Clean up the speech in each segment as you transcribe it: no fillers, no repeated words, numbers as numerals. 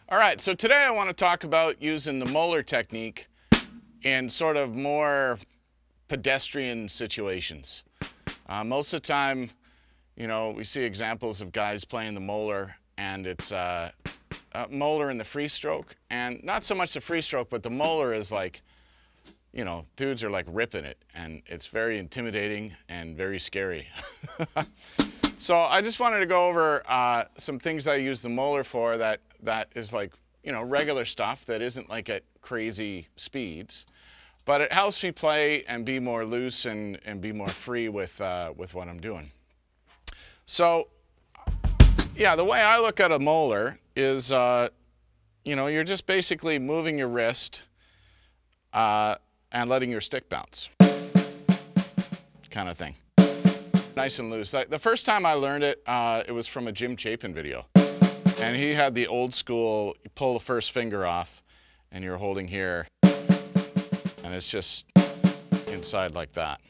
All right, so today I want to talk about using the Moeller technique in sort of more pedestrian situations. Most of the time, we see examples of guys playing the Moeller, and it's Moeller in the free stroke, and not so much the free stroke, but the Moeller is like, dudes are like ripping it, and it's very intimidating and very scary. So I just wanted to go over some things I use the Moeller for that is like, regular stuff that isn't like at crazy speeds, but it helps me play and be more loose and be more free with what I'm doing. So, yeah, the way I look at a Moeller is, you're just basically moving your wrist and letting your stick bounce, kind of thing. Nice and loose. Like, the first time I learned it, it was from a Jim Chapin video. And he had the old school, you pull the first finger off, and you're holding here, and it's just inside like that.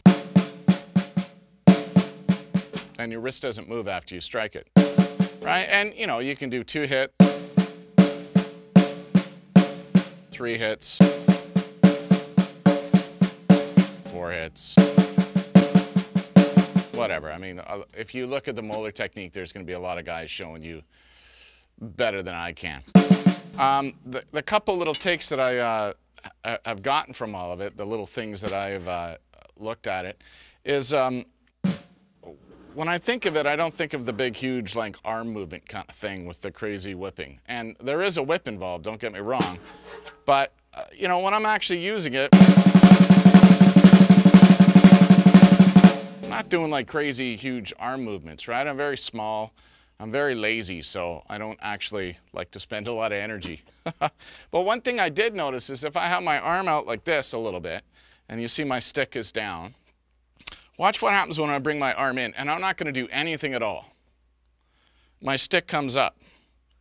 And your wrist doesn't move after you strike it, right? And, you can do 2 hits, 3 hits, 4 hits. Whatever. I mean, if you look at the Moeller technique, there's going to be a lot of guys showing you better than I can. The couple little takes that I've gotten from all of it, the little things that I've looked at it, is when I think of it, I don't think of the big, huge, like, arm movement kind of thing with the crazy whipping. And there is a whip involved, don't get me wrong. But, when I'm actually using it, I'm not doing like crazy, huge arm movements, right? I'm very small. I'm very lazy, so I don't actually like to spend a lot of energy. But one thing I did notice is if I have my arm out like this a little bit, and you see my stick is down, watch what happens when I bring my arm in, and I'm not going to do anything at all. My stick comes up.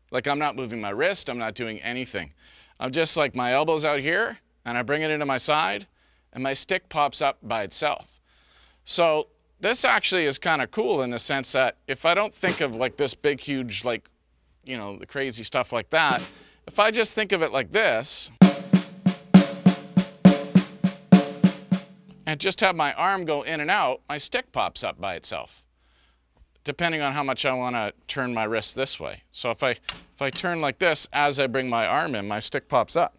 Like, I'm not moving my wrist, I'm not doing anything. I'm just like, my elbow's out here, and I bring it into my side, and my stick pops up by itself. So this actually is kind of cool in the sense that if I don't think of like this big, huge, like, the crazy stuff like that, if I just think of it like this, and just have my arm go in and out, my stick pops up by itself, depending on how much I want to turn my wrist this way. So if I turn like this as I bring my arm in, my stick pops up,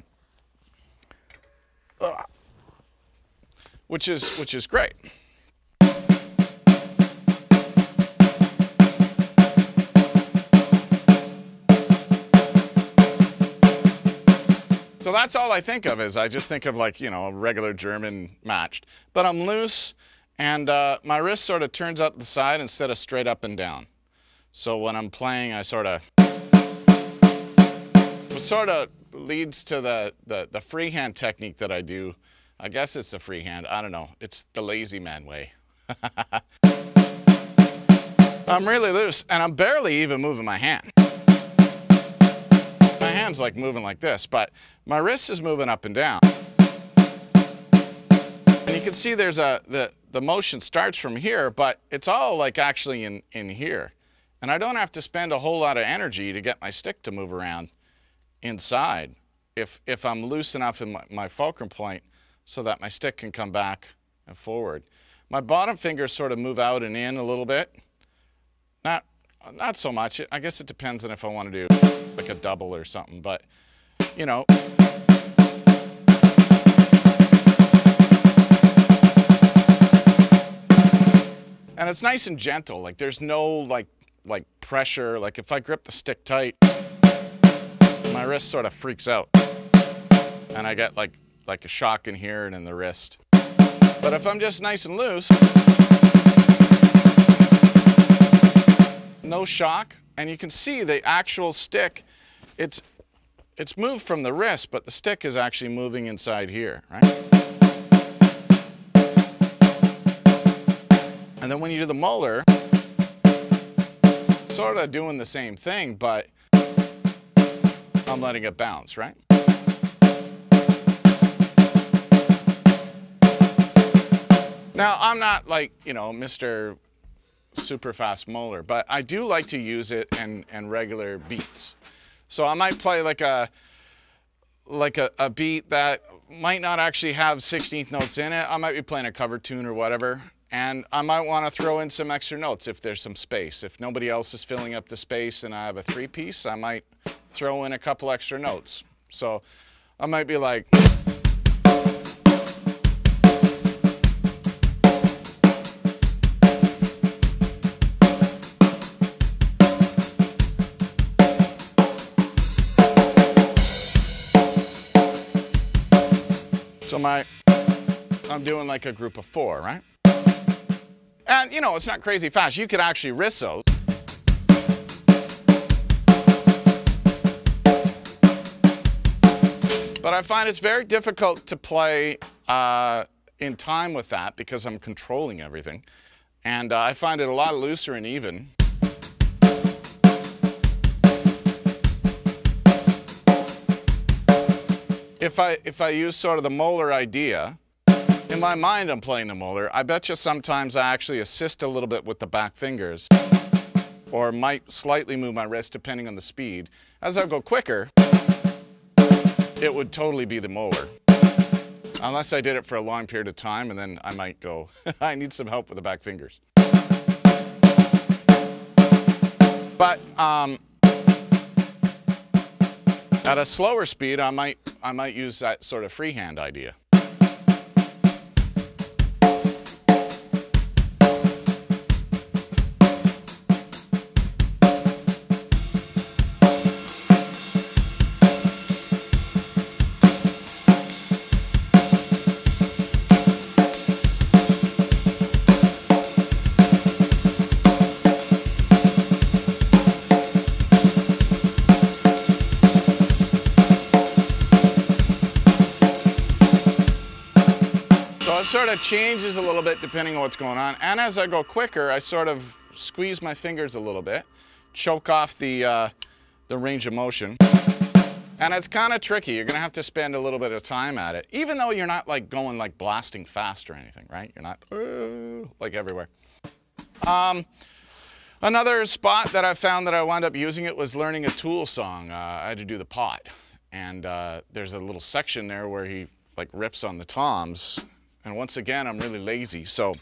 which is great. So that's all I think of, is I just think of like, a regular German matched. But I'm loose, and my wrist sort of turns out to the side instead of straight up and down. So when I'm playing, I sort of leads to the freehand technique that I do. I guess it's the freehand, I don't know. It's the lazy man way. I'm really loose, and I'm barely even moving my hand. My hand's like moving like this, but my wrist is moving up and down. And you can see there's the motion starts from here, but it's all like actually in here. And I don't have to spend a whole lot of energy to get my stick to move around inside if I'm loose enough in my fulcrum point so that my stick can come back and forward. My bottom fingers sort of move out and in a little bit. Not so much. I guess it depends on if I want to do like a double or something, but and it's nice and gentle. Like, there's no like pressure. Like, if I grip the stick tight, my wrist sort of freaks out, and I get like a shock in here and in the wrist. But if I'm just nice and loose, no shock, and you can see the actual stick, it's moved from the wrist, but the stick is actually moving inside here, right? And then when you do the Moeller, sort of doing the same thing, but I'm letting it bounce, right? Now, I'm not like, Mr. super fast Moeller, but I do like to use it in regular beats. So I might play like a beat that might not actually have 16th notes in it. I might be playing a cover tune or whatever, and I might want to throw in some extra notes if there's some space. If nobody else is filling up the space and I have a 3-piece, I might throw in a couple extra notes. So I might be like, so I'm doing like a group of 4, right? And you know, it's not crazy fast. You could actually risk those. But I find it's very difficult to play in time with that because I'm controlling everything. And I find it a lot looser and even. If I use sort of the Moeller idea, in my mind I'm playing the Moeller. I bet you sometimes I actually assist a little bit with the back fingers, or might slightly move my wrist depending on the speed. As I go quicker, it would totally be the Moeller. Unless I did it for a long period of time, and then I might go, I need some help with the back fingers. But at a slower speed, I might use that sort of freehand idea. So it sort of changes a little bit depending on what's going on. And as I go quicker, I sort of squeeze my fingers a little bit, choke off the range of motion. And it's kind of tricky. You're going to have to spend a little bit of time at it, even though you're not like going like blasting fast or anything, right? You're not like everywhere. Another spot that I found that I wound up using it was learning a Tool song. I had to do the pot. And there's a little section there where he like rips on the toms. And once again, I'm really lazy, so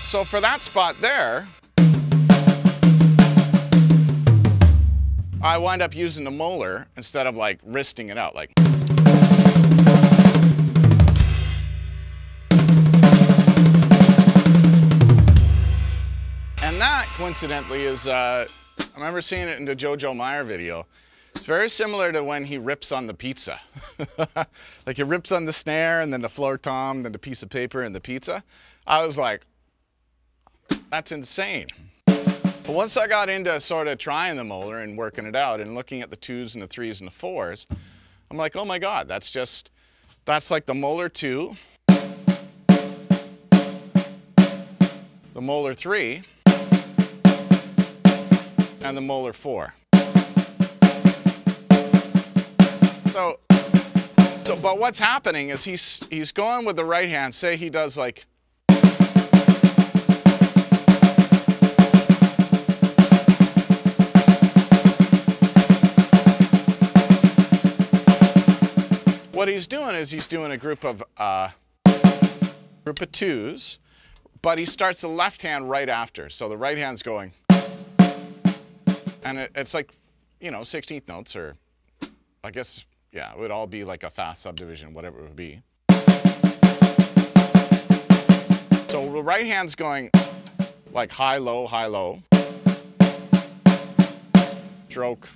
so for that spot there, I wind up using the Moeller instead of like wristing it out, like. And that, coincidentally, is, I remember seeing it in the Jojo Meyer video. It's very similar to when he rips on the pizza. Like he rips on the snare and then the floor tom, then the piece of paper and the pizza. I was like, that's insane. But once I got into sort of trying the Moeller and working it out and looking at the 2s and the 3s and the 4s, I'm like, oh my God, that's like the Moeller 2, the Moeller 3, and the Moeller 4. But what's happening is he's going with the right hand. Say he does like, what he's doing is he's doing a group of 2s, but he starts the left hand right after. So the right hand's going, and it's like, you know, 16th notes, or I guess, yeah, it would all be like a fast subdivision, whatever it would be. So the right hand's going like high, low, stroke,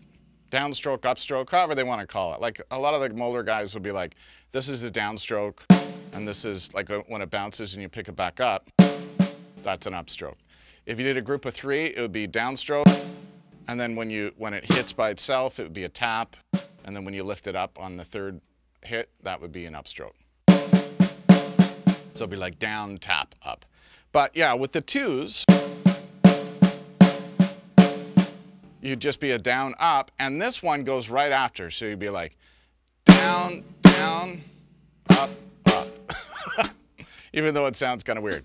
downstroke, upstroke, however they want to call it. Like a lot of the Moeller guys would be like, this is the downstroke, and this is like when it bounces and you pick it back up, that's an upstroke. If you did a group of 3, it would be downstroke, and then when it hits by itself, it would be a tap, and then when you lift it up on the 3rd hit, that would be an upstroke. So it'd be like down, tap, up. But yeah, with the 2s, you'd just be a down, up, and this one goes right after. So you'd be like down, down, up, up. Even though it sounds kind of weird.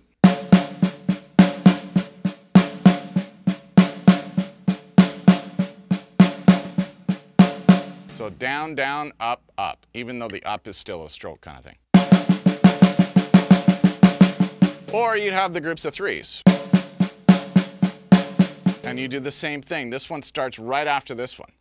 So down, down, up, up, even though the up is still a stroke kind of thing. Or you'd have the groups of threes. And you do the same thing. This one starts right after this one.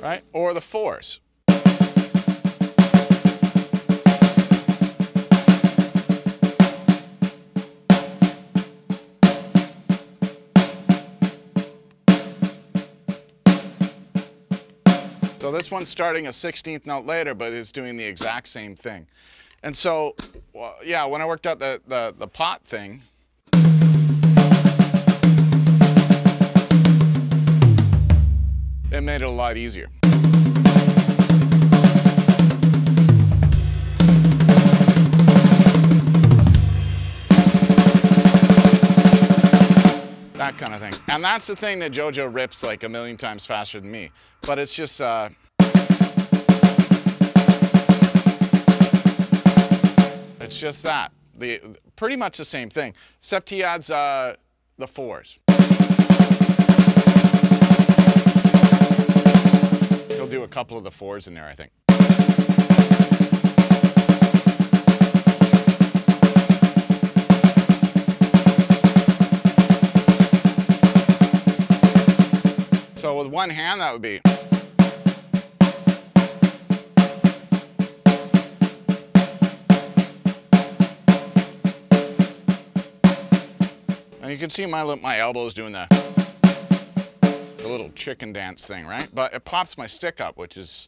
Right? Or the fours. So this one's starting a 16th note later, but it's doing the exact same thing. And so, well, yeah, when I worked out the pot thing, it made it a lot easier. That kind of thing. And that's the thing that JoJo rips like a million times faster than me. But it's just, it's just that. Pretty much the same thing, except he adds the fours. He'll do a couple of the fours in there, I think. So with one hand, that would be. And you can see my elbows doing the little chicken dance thing, right? But it pops my stick up, which is,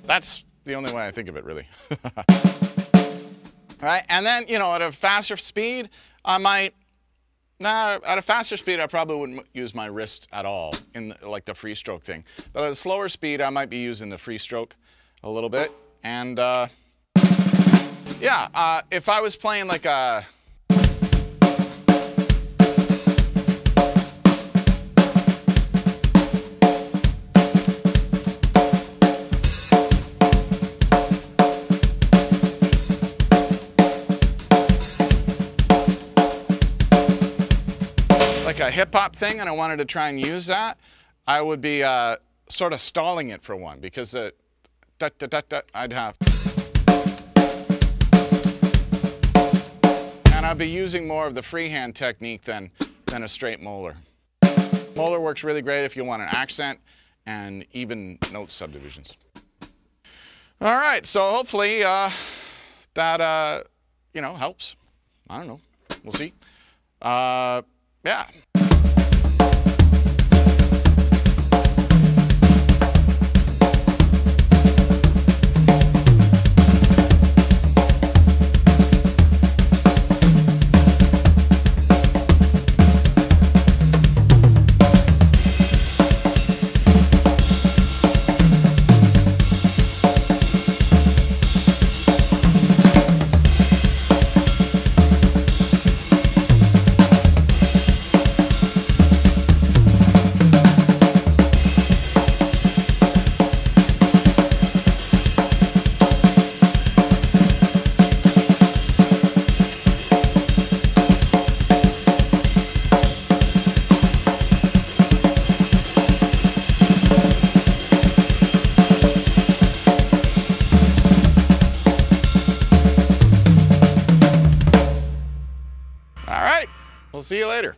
that's the only way I think of it, really. Right? And then, you know, at a faster speed, I might, at a faster speed, I probably wouldn't use my wrist at all in like the free stroke thing. But at a slower speed, I might be using the free stroke a little bit. And yeah, if I was playing like a, a hip-hop thing and I wanted to try and use that, I would be sort of stalling it for one, because I'd have, and I'd be using more of the freehand technique than a straight Moeller. Moeller works really great if you want an accent and even note subdivisions. All right, so hopefully that you know, helps. I don't know, we'll see. Yeah. We'll see you later.